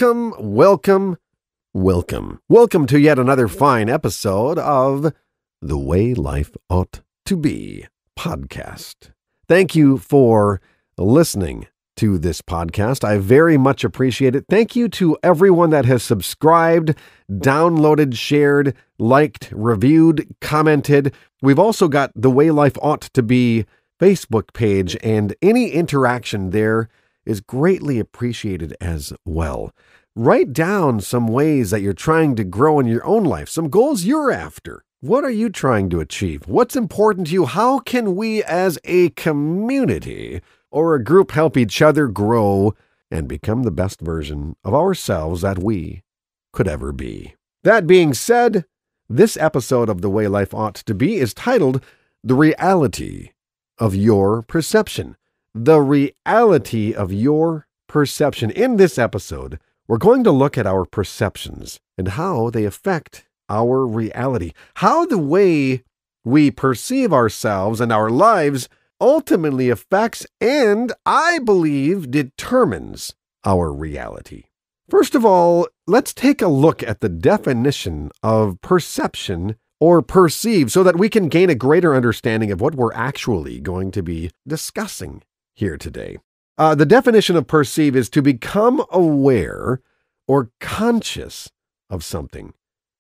Welcome, welcome, welcome. Welcome to yet another fine episode of The Way Life Ought to Be podcast. Thank you for listening to this podcast. I very much appreciate it. Thank you to everyone that has subscribed, downloaded, shared, liked, reviewed, commented. We've also got The Way Life Ought to Be Facebook page, and any interaction there is greatly appreciated as well. Write down some ways that you're trying to grow in your own life, some goals you're after. What are you trying to achieve? What's important to you? How can we as a community or a group help each other grow and become the best version of ourselves that we could ever be? That being said, this episode of The Way Life Ought to Be is titled The Reality of Your Perception. The reality of your perception. In this episode, we're going to look at our perceptions and how they affect our reality. How the way we perceive ourselves and our lives ultimately affects and, I believe, determines our reality. First of all, let's take a look at the definition of perception or perceive so that we can gain a greater understanding of what we're actually going to be discussing here today. The definition of perceive is to become aware or conscious of something,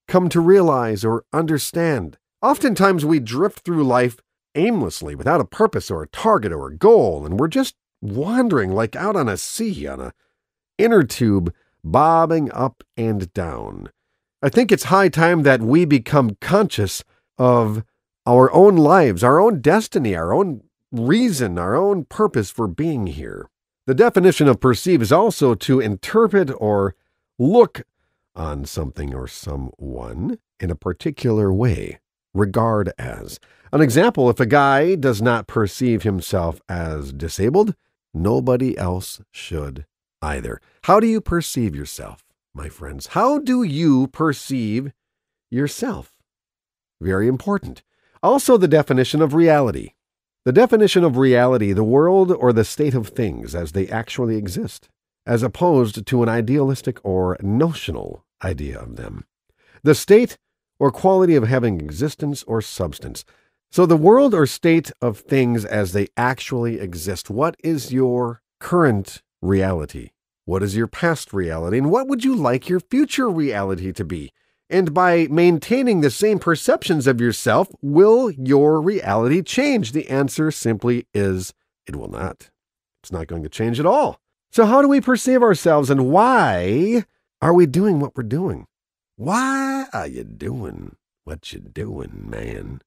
come to realize or understand. Oftentimes we drift through life aimlessly without a purpose or a target or a goal, and we're just wandering like out on a sea, on a inner tube, bobbing up and down. I think it's high time that we become conscious of our own lives, our own destiny, our own reason, our own purpose for being here. The definition of perceive is also to interpret or look on something or someone in a particular way, regard as. An example, if a guy does not perceive himself as disabled, nobody else should either. How do you perceive yourself, my friends? How do you perceive yourself? Very important. Also, the definition of reality. The definition of reality, the world or the state of things as they actually exist, as opposed to an idealistic or notional idea of them. The state or quality of having existence or substance. So the world or state of things as they actually exist. What is your current reality? What is your past reality? And what would you like your future reality to be? And by maintaining the same perceptions of yourself, will your reality change? The answer simply is it will not. It's not going to change at all. So how do we perceive ourselves, and why are we doing what we're doing? Why are you doing what you're doing, man?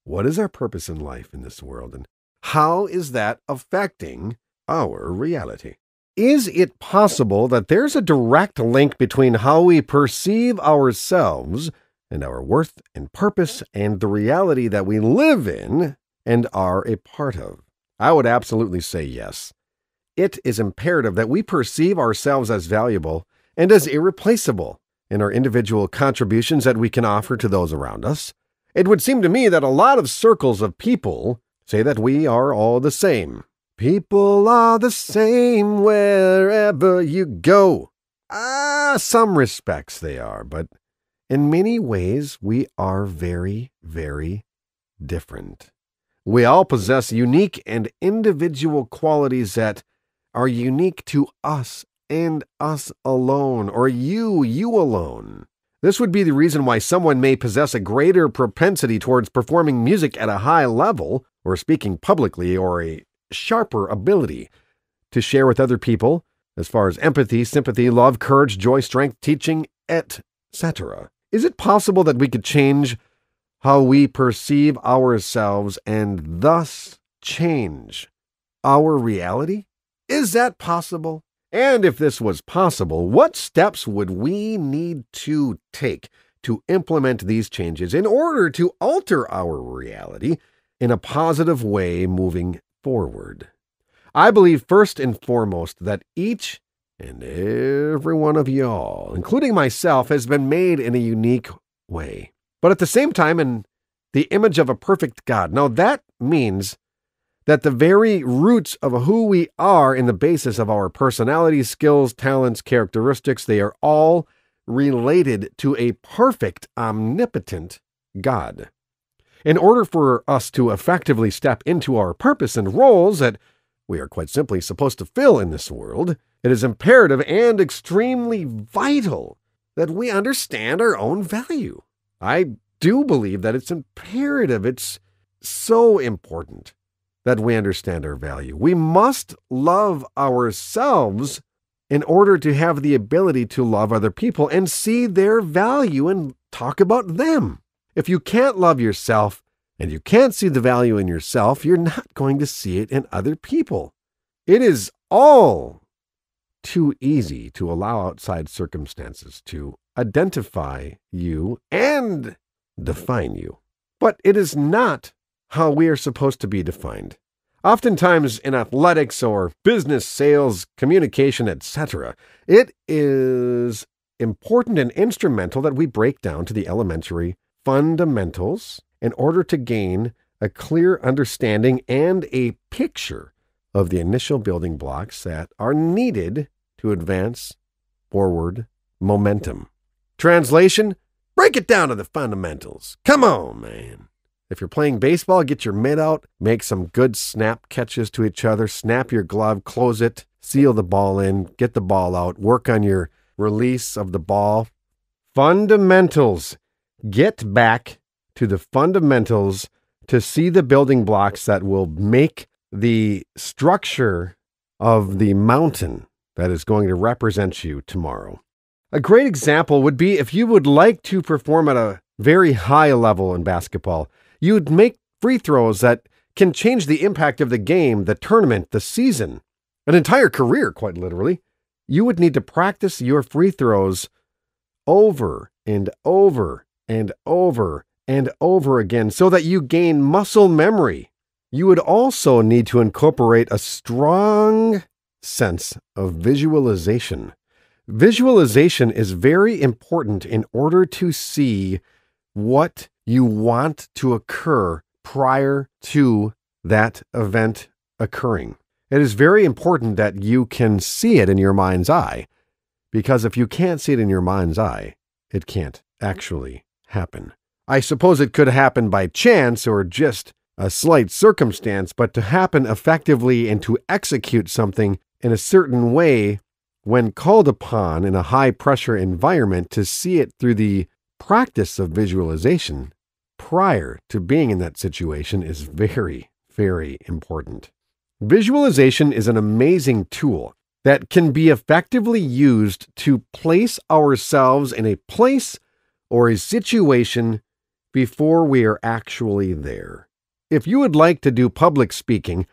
What is our purpose in life in this world, and how is that affecting our reality? Is it possible that there's a direct link between how we perceive ourselves and our worth and purpose and the reality that we live in and are a part of? I would absolutely say yes. It is imperative that we perceive ourselves as valuable and as irreplaceable in our individual contributions that we can offer to those around us. It would seem to me that a lot of circles of people say that we are all the same. People are the same wherever you go. Some respects they are, but in many ways we are very, very different. We all possess unique and individual qualities that are unique to us and us alone, or you alone. This would be the reason why someone may possess a greater propensity towards performing music at a high level, or speaking publicly, or a sharper ability to share with other people as far as empathy, sympathy, love, courage, joy, strength, teaching, etc. Is it possible that we could change how we perceive ourselves and thus change our reality? Is that possible? And if this was possible, what steps would we need to take to implement these changes in order to alter our reality in a positive way moving forward? I believe first and foremost that each and every one of y'all, including myself, has been made in a unique way, but at the same time in the image of a perfect God. Now that means that the very roots of who we are in the basis of our personality, skills, talents, characteristics, they are all related to a perfect, omnipotent God. In order for us to effectively step into our purpose and roles that we are quite simply supposed to fill in this world, it is imperative and extremely vital that we understand our own value. I do believe that it's imperative, it's so important that we understand our value. We must love ourselves in order to have the ability to love other people and see their value and talk about them. If you can't love yourself and you can't see the value in yourself, you're not going to see it in other people. It is all too easy to allow outside circumstances to identify you and define you. But it is not how we are supposed to be defined. Oftentimes in athletics or business, sales, communication, etc., it is important and instrumental that we break down to the elementary fundamentals in order to gain a clear understanding and a picture of the initial building blocks that are needed to advance forward momentum. Translation, break it down to the fundamentals. Come on, man. If you're playing baseball, get your mitt out, make some good snap catches to each other, snap your glove, close it, seal the ball in, get the ball out, work on your release of the ball. Fundamentals. Get back to the fundamentals to see the building blocks that will make the structure of the mountain that is going to represent you tomorrow. A great example would be if you would like to perform at a very high level in basketball, you'd make free throws that can change the impact of the game, the tournament, the season, an entire career, quite literally. You would need to practice your free throws over and over and over and over again so that you gain muscle memory. You would also need to incorporate a strong sense of visualization. Visualization is very important in order to see what you want to occur prior to that event occurring. It is very important that you can see it in your mind's eye, because if you can't see it in your mind's eye, it can't actually happen. I suppose it could happen by chance or just a slight circumstance, but to happen effectively and to execute something in a certain way when called upon in a high-pressure environment, to see it through the practice of visualization prior to being in that situation is very, very important. Visualization is an amazing tool that can be effectively used to place ourselves in a place or a situation before we are actually there. If you would like to do public speaking,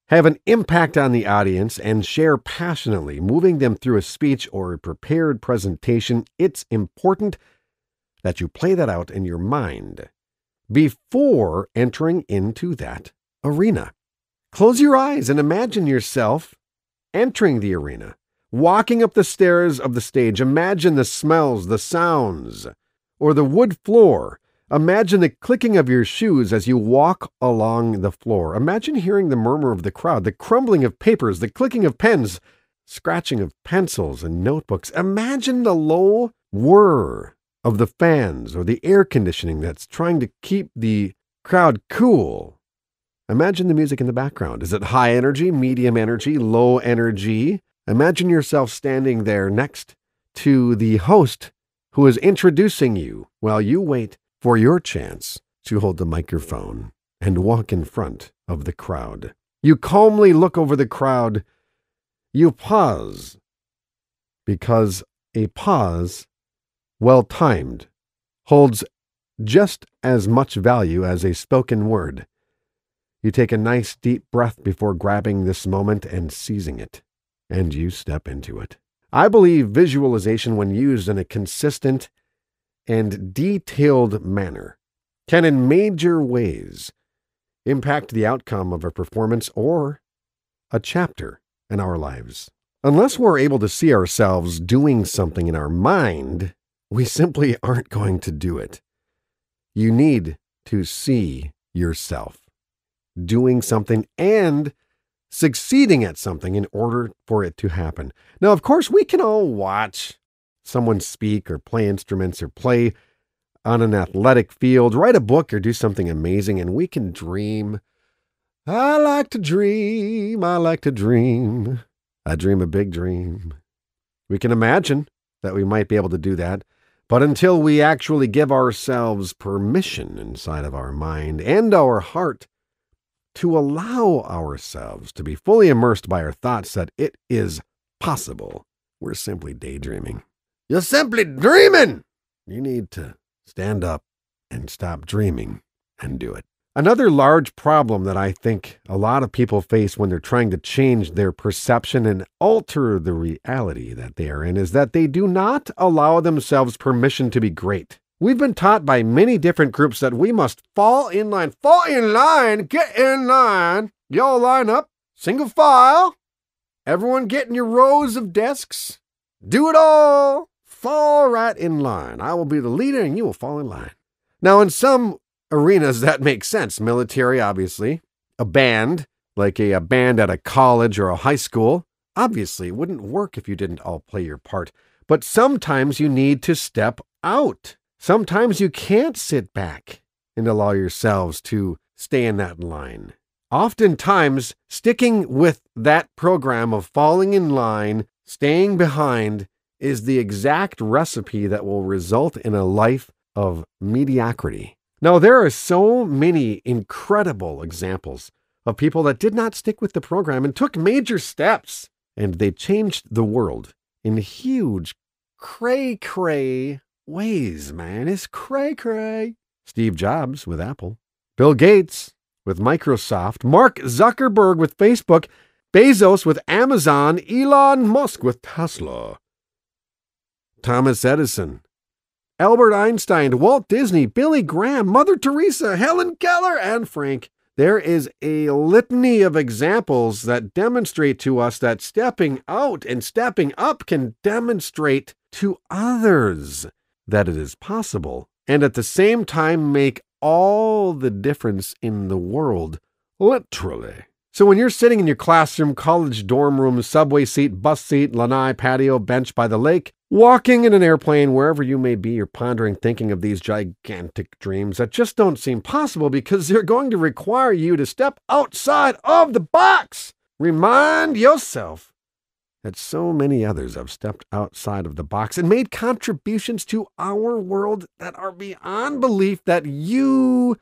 have an impact on the audience, and share passionately, moving them through a speech or a prepared presentation, it's important that you play that out in your mind before entering into that arena. Close your eyes and imagine yourself entering the arena, walking up the stairs of the stage. Imagine the smells, the sounds, or the wood floor. Imagine the clicking of your shoes as you walk along the floor. Imagine hearing the murmur of the crowd, the crumbling of papers, the clicking of pens, scratching of pencils and notebooks. Imagine the low whir of the fans or the air conditioning that's trying to keep the crowd cool. Imagine the music in the background. Is it high energy, medium energy, low energy? Imagine yourself standing there next to the host who is introducing you while you wait for your chance to hold the microphone and walk in front of the crowd. You calmly look over the crowd. You pause, because a pause, well-timed, holds just as much value as a spoken word. You take a nice deep breath before grabbing this moment and seizing it, and you step into it. I believe visualization, when used in a consistent and detailed manner, can in major ways impact the outcome of a performance or a chapter in our lives. Unless we're able to see ourselves doing something in our mind, we simply aren't going to do it. You need to see yourself. doing something and succeeding at something in order for it to happen. Now, of course, we can all watch someone speak or play instruments or play on an athletic field, write a book or do something amazing, and we can dream. I like to dream. I like to dream. I dream a big dream. We can imagine that we might be able to do that, but until we actually give ourselves permission inside of our mind and our heart to allow ourselves to be fully immersed by our thoughts that it is possible, we're simply daydreaming. You're simply dreaming! You need to stand up and stop dreaming and do it. Another large problem that I think a lot of people face when they're trying to change their perception and alter the reality that they are in is that they do not allow themselves permission to be great. We've been taught by many different groups that we must fall in line, get in line. Y'all line up, single file. Everyone get in your rows of desks. Do it all. Fall right in line. I will be the leader and you will fall in line. Now, in some arenas, that makes sense. Military, obviously. A band, like a band at a college or a high school, obviously it wouldn't work if you didn't all play your part. But sometimes you need to step out. Sometimes you can't sit back and allow yourselves to stay in that line. Oftentimes, sticking with that program of falling in line, staying behind, is the exact recipe that will result in a life of mediocrity. Now, there are so many incredible examples of people that did not stick with the program and took major steps, and they changed the world in huge, cray-cray ways, man. It's cray-cray. Steve Jobs with Apple, Bill Gates with Microsoft, Mark Zuckerberg with Facebook, Bezos with Amazon, Elon Musk with Tesla, Thomas Edison, Albert Einstein, Walt Disney, Billy Graham, Mother Teresa, Helen Keller, and Frank. There is a litany of examples that demonstrate to us that stepping out and stepping up can demonstrate to others that it is possible, and at the same time make all the difference in the world, literally. So when you're sitting in your classroom, college dorm room, subway seat, bus seat, lanai, patio, bench by the lake, walking in an airplane, wherever you may be, you're pondering, thinking of these gigantic dreams that just don't seem possible because they're going to require you to step outside of the box. Remind yourself that so many others have stepped outside of the box and made contributions to our world that are beyond belief that you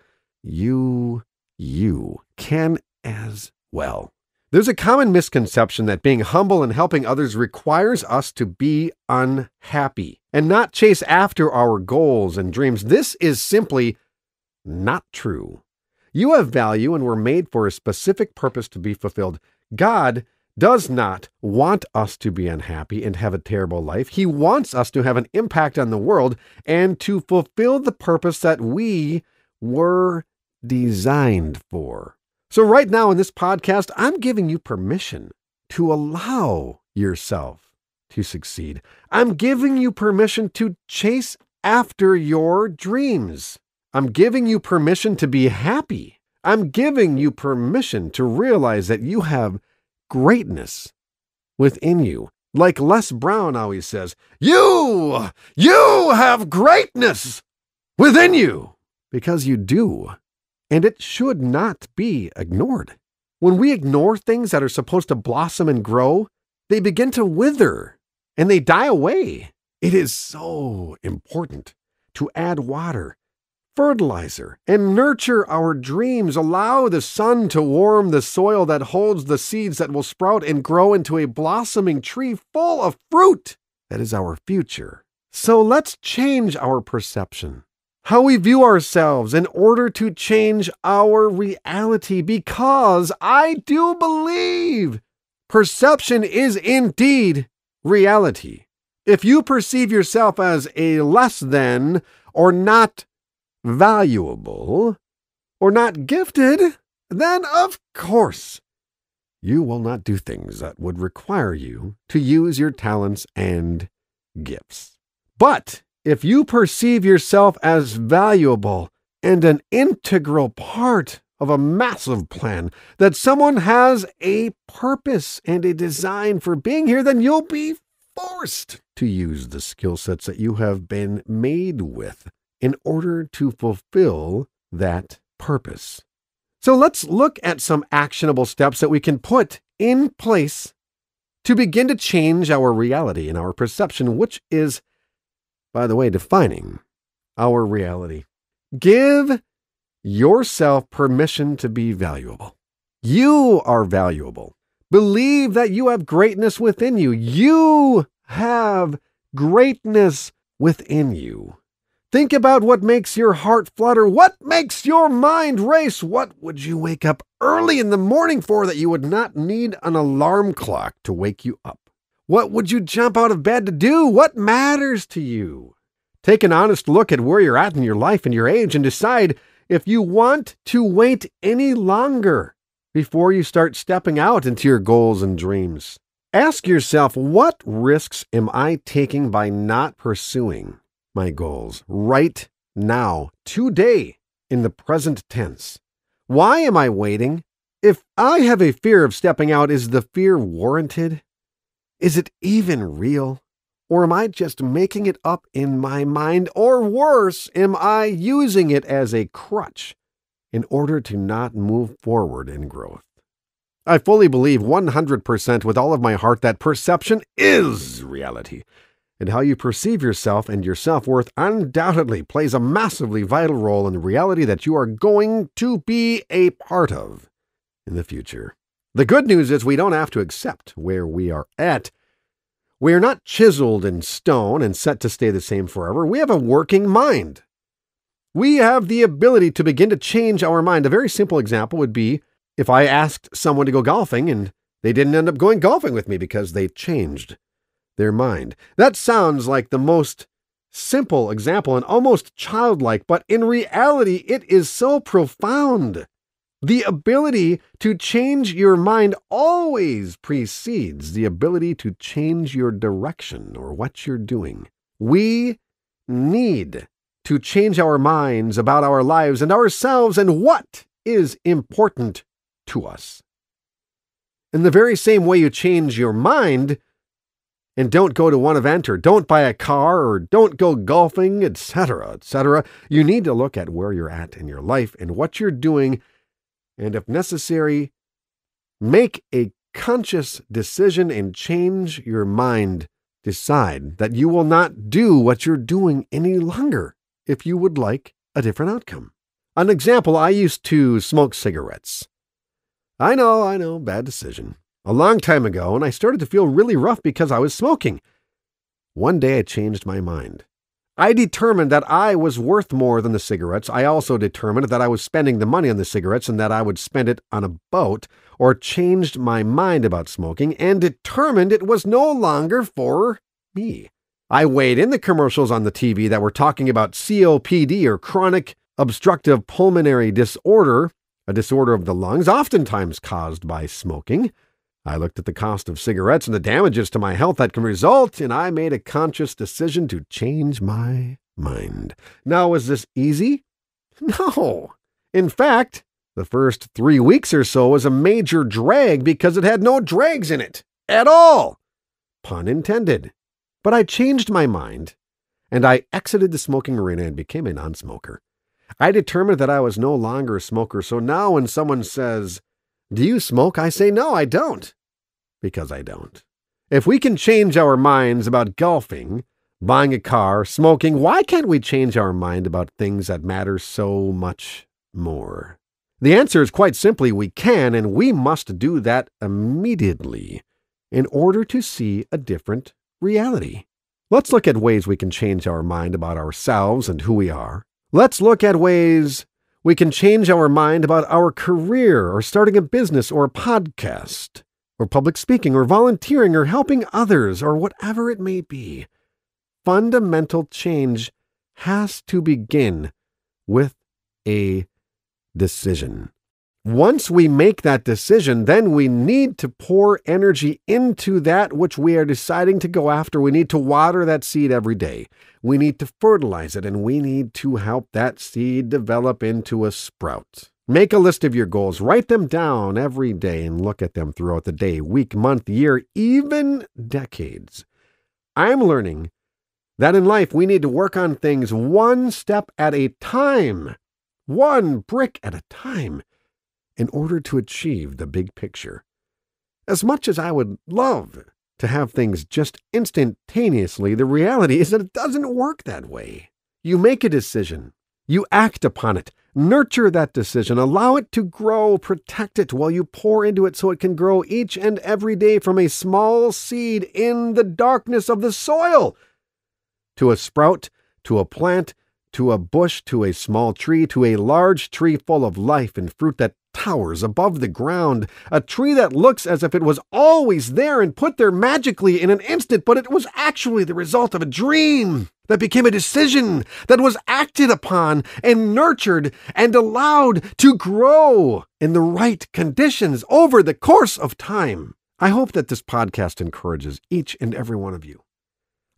can as well. There's a common misconception that being humble and helping others requires us to be unhappy and not chase after our goals and dreams. This is simply not true. You have value and were made for a specific purpose to be fulfilled. God does not want us to be unhappy and have a terrible life. He wants us to have an impact on the world and to fulfill the purpose that we were designed for. So right now in this podcast, I'm giving you permission to allow yourself to succeed. I'm giving you permission to chase after your dreams. I'm giving you permission to be happy. I'm giving you permission to realize that you have greatness within you. Like Les Brown always says, you have greatness within you, because you do. And it should not be ignored. When we ignore things that are supposed to blossom and grow, they begin to wither and they die away. It is so important to add water, fertilizer, and nurture our dreams. Allow the sun to warm the soil that holds the seeds that will sprout and grow into a blossoming tree full of fruit. That is our future. So let's change our perception, how we view ourselves, in order to change our reality, because I do believe perception is indeed reality. If you perceive yourself as a less than, or not valuable, or not gifted, then of course you will not do things that would require you to use your talents and gifts. But if you perceive yourself as valuable and an integral part of a massive plan, that someone has a purpose and a design for being here, then you'll be forced to use the skill sets that you have been made with in order to fulfill that purpose. So let's look at some actionable steps that we can put in place to begin to change our reality and our perception, which is, by the way, defining our reality. Give yourself permission to be valuable. You are valuable. Believe that you have greatness within you. You have greatness within you. Think about what makes your heart flutter. What makes your mind race? What would you wake up early in the morning for that you would not need an alarm clock to wake you up? What would you jump out of bed to do? What matters to you? Take an honest look at where you're at in your life and your age and decide if you want to wait any longer before you start stepping out into your goals and dreams. Ask yourself, what risks am I taking by not pursuing my goals right now, today, in the present tense? Why am I waiting? If I have a fear of stepping out, is the fear warranted? Is it even real? Or am I just making it up in my mind? Or worse, am I using it as a crutch in order to not move forward in growth? I fully believe 100% with all of my heart that perception is reality. And how you perceive yourself and your self-worth undoubtedly plays a massively vital role in the reality that you are going to be a part of in the future. The good news is we don't have to accept where we are at. We are not chiseled in stone and set to stay the same forever. We have a working mind. We have the ability to begin to change our mind. A very simple example would be if I asked someone to go golfing and they didn't end up going golfing with me because they changed their mind. That sounds like the most simple example and almost childlike, but in reality, it is so profound. The ability to change your mind always precedes the ability to change your direction or what you're doing. We need to change our minds about our lives and ourselves and what is important to us. In the very same way you change your mind and don't go to one event or don't buy a car or don't go golfing, etc., you need to look at where you're at in your life and what you're doing, and if necessary, make a conscious decision and change your mind. Decide that you will not do what you're doing any longer if you would like a different outcome. An example, I used to smoke cigarettes. I know, bad decision. A long time ago, and I started to feel really rough because I was smoking. One day I changed my mind. I determined that I was worth more than the cigarettes. I also determined that I was spending the money on the cigarettes and that I would spend it on a boat, or changed my mind about smoking and determined it was no longer for me. I weighed in the commercials on the TV that were talking about COPD, or chronic obstructive pulmonary disorder, a disorder of the lungs, oftentimes caused by smoking. I looked at the cost of cigarettes and the damages to my health that can result, and I made a conscious decision to change my mind. Now, was this easy? No. In fact, the first 3 weeks or so was a major drag because it had no drags in it at all. Pun intended. But I changed my mind, and I exited the smoking arena and became a non-smoker. I determined that I was no longer a smoker, so now when someone says, "Do you smoke?" I say, "No, I don't." Because I don't. If we can change our minds about golfing, buying a car, smoking, why can't we change our mind about things that matter so much more? The answer is quite simply we can, and we must do that immediately in order to see a different reality. Let's look at ways we can change our mind about ourselves and who we are. Let's look at ways we can change our mind about our career, or starting a business, or a podcast, or public speaking, or volunteering, or helping others, or whatever it may be. Fundamental change has to begin with a decision. Once we make that decision, then we need to pour energy into that which we are deciding to go after. We need to water that seed every day. We need to fertilize it, and we need to help that seed develop into a sprout. Make a list of your goals. Write them down every day and look at them throughout the day, week, month, year, even decades. I'm learning that in life we need to work on things one step at a time, one brick at a time, in order to achieve the big picture. As much as I would love to have things just instantaneously, the reality is that it doesn't work that way. You make a decision. You act upon it. Nurture that decision. Allow it to grow. Protect it while you pour into it so it can grow each and every day from a small seed in the darkness of the soil to a sprout, to a plant, to a bush, to a small tree, to a large tree full of life and fruit that towers above the ground, a tree that looks as if it was always there and put there magically in an instant, but it was actually the result of a dream that became a decision that was acted upon and nurtured and allowed to grow in the right conditions over the course of time. I hope that this podcast encourages each and every one of you.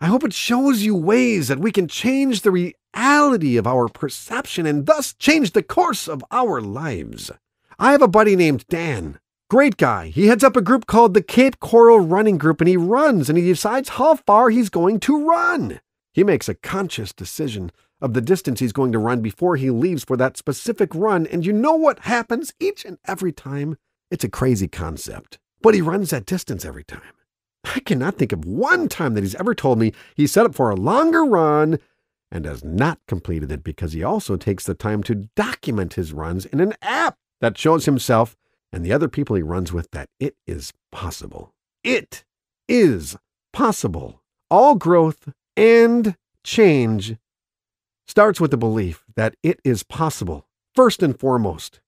I hope it shows you ways that we can change the reality of our perception and thus change the course of our lives. I have a buddy named Dan. Great guy. He heads up a group called the Cape Coral Running Group, and he runs and he decides how far he's going to run. He makes a conscious decision of the distance he's going to run before he leaves for that specific run, and you know what happens each and every time? It's a crazy concept, but he runs that distance every time. I cannot think of one time that he's ever told me he set up for a longer run and has not completed it because he also takes the time to document his runs in an app that shows himself and the other people he runs with that it is possible. It is possible. All growth and change starts with the belief that it is possible, first and foremost.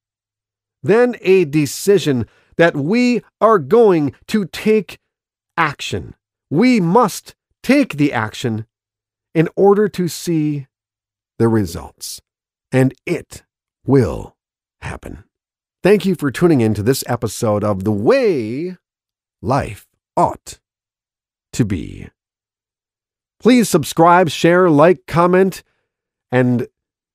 Then a decision that we are going to take action. We must take the action in order to see the results, and it will happen. Thank you for tuning in to this episode of The Way Life Ought to Be. Please subscribe, share, like, comment, and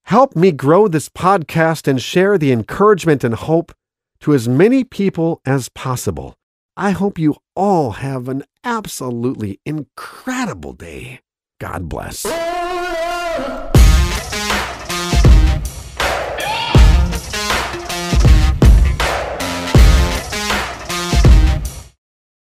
help me grow this podcast and share the encouragement and hope to as many people as possible. I hope you all have an absolutely incredible day. God bless.